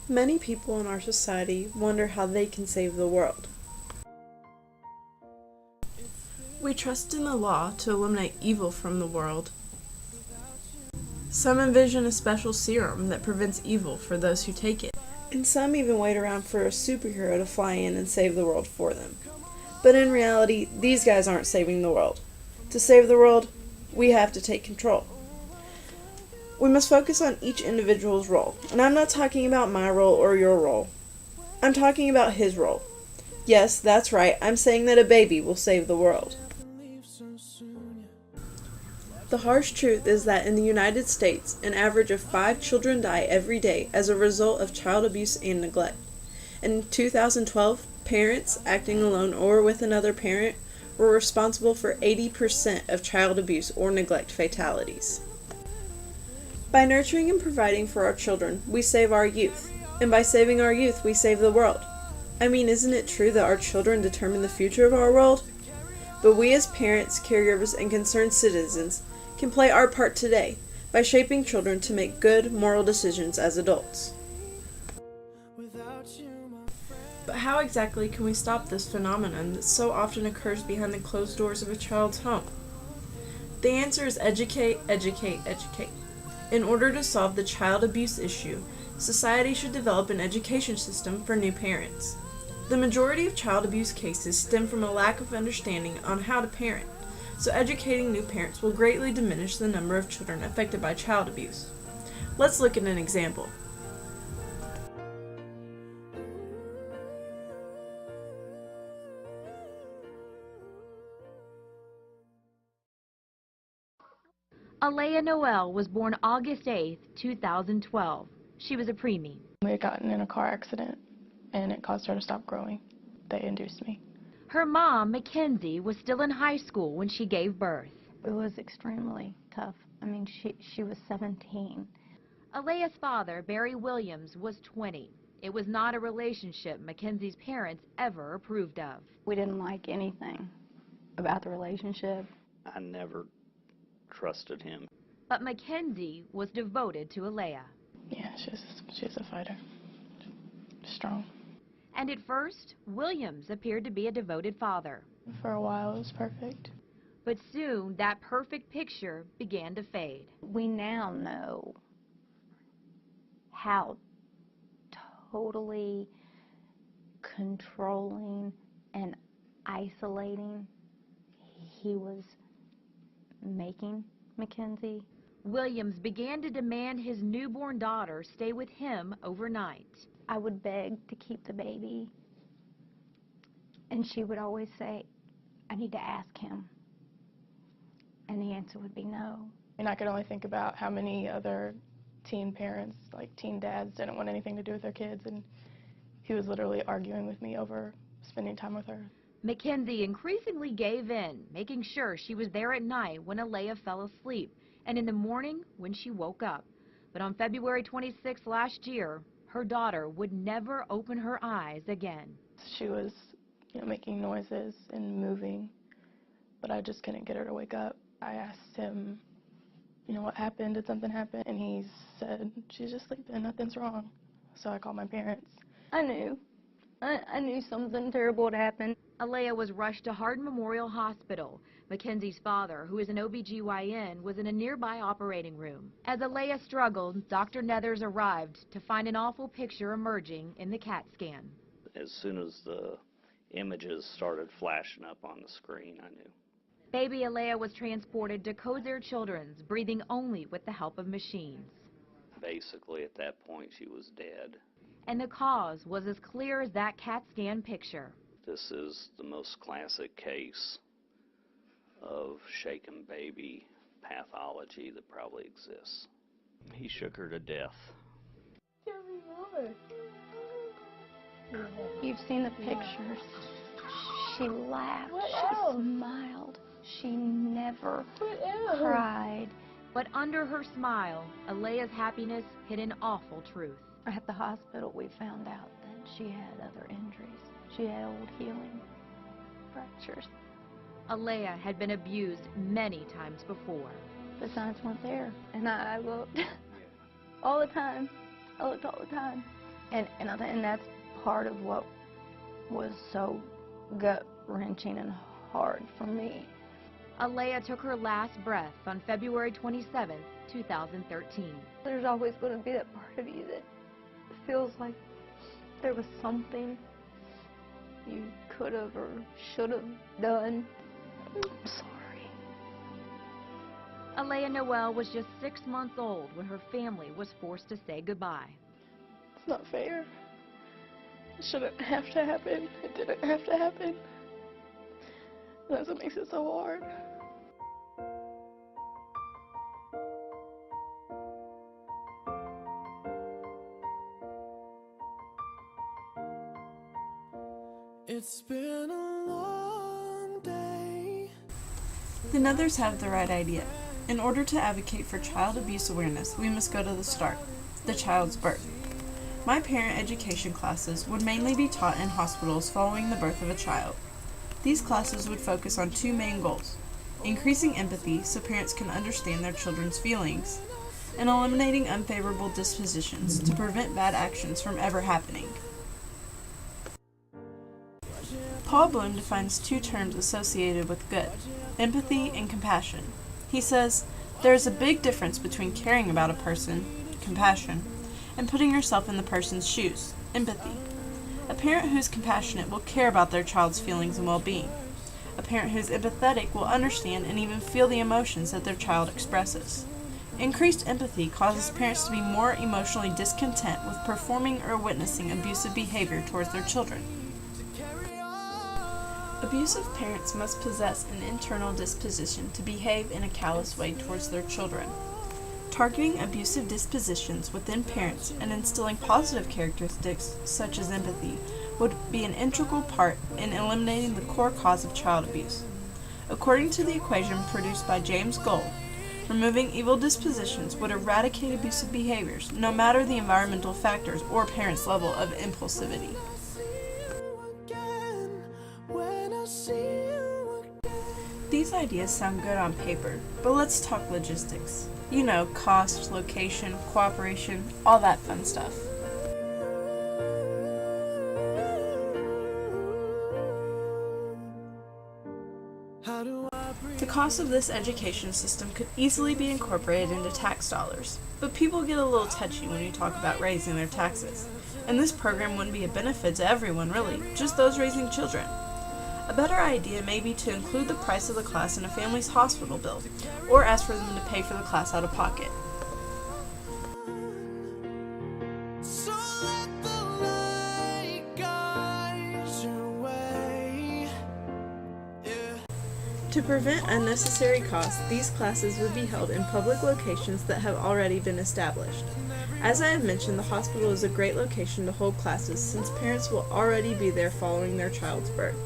Many people in our society wonder how they can save the world. We trust in the law to eliminate evil from the world. Some envision a special serum that prevents evil for those who take it. And some even wait around for a superhero to fly in and save the world for them. But in reality, these guys aren't saving the world. To save the world, we have to take control. We must focus on each individual's role. And I'm not talking about my role or your role. I'm talking about his role. Yes, that's right, I'm saying that a baby will save the world. The harsh truth is that in the United States, an average of 5 children die every day as a result of child abuse and neglect. In 2012, parents, acting alone or with another parent, were responsible for 80% of child abuse or neglect fatalities. By nurturing and providing for our children, we save our youth. And by saving our youth, we save the world. I mean, isn't it true that our children determine the future of our world? But we as parents, caregivers, and concerned citizens can play our part today by shaping children to make good moral decisions as adults. But how exactly can we stop this phenomenon that so often occurs behind the closed doors of a child's home? The answer is educate, educate, educate. In order to solve the child abuse issue, society should develop an education system for new parents. The majority of child abuse cases stem from a lack of understanding on how to parent, so educating new parents will greatly diminish the number of children affected by child abuse. Let's look at an example. Alea Noel was born August 8, 2012. She was a preemie. We had gotten in a car accident, and it caused her to stop growing. They induced me. Her mom, Mackenzie, was still in high school when she gave birth. It was extremely tough. I mean, she was 17. Alea's father, Barry Williams, was 20. It was not a relationship Mackenzie's parents ever approved of. We didn't like anything about the relationship. I never trusted him. But Mackenzie was devoted to Alea. Yeah, she's a fighter. Strong. And at first, Williams appeared to be a devoted father. For a while, it was perfect. But soon, that perfect picture began to fade. We now know how totally controlling and isolating he was making Mackenzie. Williams began to demand his newborn daughter stay with him overnight. I would beg to keep the baby, and she would always say, I need to ask him. And the answer would be no. And I could only think about how many other teen parents, like teen dads, didn't want anything to do with their kids, and he was literally arguing with me over spending time with her. Mackenzie increasingly gave in, making sure she was there at night when Alea fell asleep and in the morning when she woke up. But on February 26 last year, her daughter would never open her eyes again. She was, making noises and moving, but I just couldn't get her to wake up. I asked him, what happened? Did something happen? And he said, she's just sleeping, nothing's wrong. So I called my parents. I knew. I knew something terrible had happened. Alea was rushed to Hardin Memorial Hospital. Mackenzie's father, who is an OBGYN, was in a nearby operating room. As Alea struggled, Dr. Nethers arrived to find an awful picture emerging in the CAT scan. As soon as the images started flashing up on the screen, I knew. Baby Alea was transported to Kozer Children's, breathing only with the help of machines. Basically, at that point, she was dead. And the cause was as clear as that CAT scan picture. This is the most classic case of shaken baby pathology that probably exists. He shook her to death. You've seen the pictures. She laughed. She smiled. She never cried. But under her smile, Alea's happiness hid an awful truth. At the hospital, we found out that she had other injuries. She had old healing fractures. Alea had been abused many times before. The signs weren't there, and I looked all the time. I looked all the time. And that's part of what was so gut-wrenching and hard for me. Alea took her last breath on February 27, 2013. There's always going to be that part of you that feels like there was something you could have or should have done. I'm sorry. Alea Noel was just 6 months old when her family was forced to say goodbye. It's not fair. It shouldn't have to happen. It didn't have to happen. That's what makes it so hard. It's been a long day. The Nethers have the right idea. In order to advocate for child abuse awareness, we must go to the start, the child's birth. My parent education classes would mainly be taught in hospitals following the birth of a child. These classes would focus on two main goals: increasing empathy so parents can understand their children's feelings, and eliminating unfavorable dispositions to prevent bad actions from ever happening. Paul Bloom defines two terms associated with good: empathy and compassion. He says, there is a big difference between caring about a person, compassion, and putting yourself in the person's shoes, empathy. A parent who is compassionate will care about their child's feelings and well-being. A parent who is empathetic will understand and even feel the emotions that their child expresses. Increased empathy causes parents to be more emotionally discontent with performing or witnessing abusive behavior towards their children. Abusive parents must possess an internal disposition to behave in a callous way towards their children. Targeting abusive dispositions within parents and instilling positive characteristics, such as empathy, would be an integral part in eliminating the core cause of child abuse. According to the equation produced by James Gold, removing evil dispositions would eradicate abusive behaviors, no matter the environmental factors or parents' level of impulsivity. These ideas sound good on paper, but let's talk logistics. You know, cost, location, cooperation, all that fun stuff. The cost of this education system could easily be incorporated into tax dollars, but people get a little touchy when you talk about raising their taxes. And this program wouldn't be a benefit to everyone, really, just those raising children. A better idea may be to include the price of the class in a family's hospital bill, or ask for them to pay for the class out of pocket. So let the light guide your way. Yeah. To prevent unnecessary costs, these classes would be held in public locations that have already been established. As I have mentioned, the hospital is a great location to hold classes since parents will already be there following their child's birth.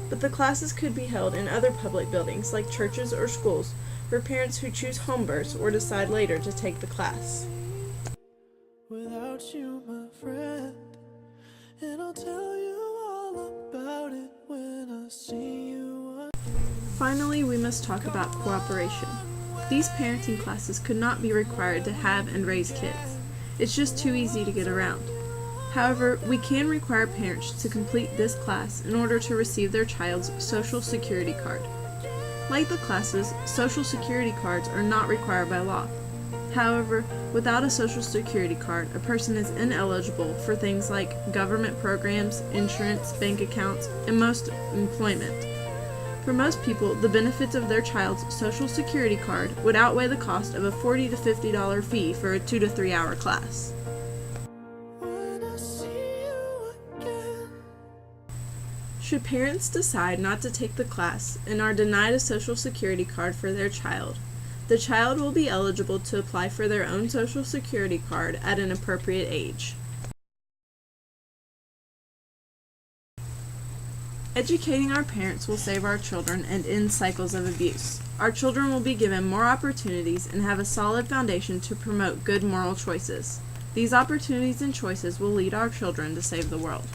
But the classes could be held in other public buildings like churches or schools for parents who choose home births or decide later to take the class. Without you, my friend, and I'll tell you all about it when I see you. Finally, we must talk about cooperation. These parenting classes could not be required to have and raise kids. It's just too easy to get around. However, we can require parents to complete this class in order to receive their child's Social Security card. Like the classes, Social Security cards are not required by law. However, without a Social Security card, a person is ineligible for things like government programs, insurance, bank accounts, and most employment. For most people, the benefits of their child's Social Security card would outweigh the cost of a $40 to $50 fee for a 2 to 3 hour class. Should parents decide not to take the class and are denied a Social Security card for their child, the child will be eligible to apply for their own Social Security card at an appropriate age. Educating our parents will save our children and end cycles of abuse. Our children will be given more opportunities and have a solid foundation to promote good moral choices. These opportunities and choices will lead our children to save the world.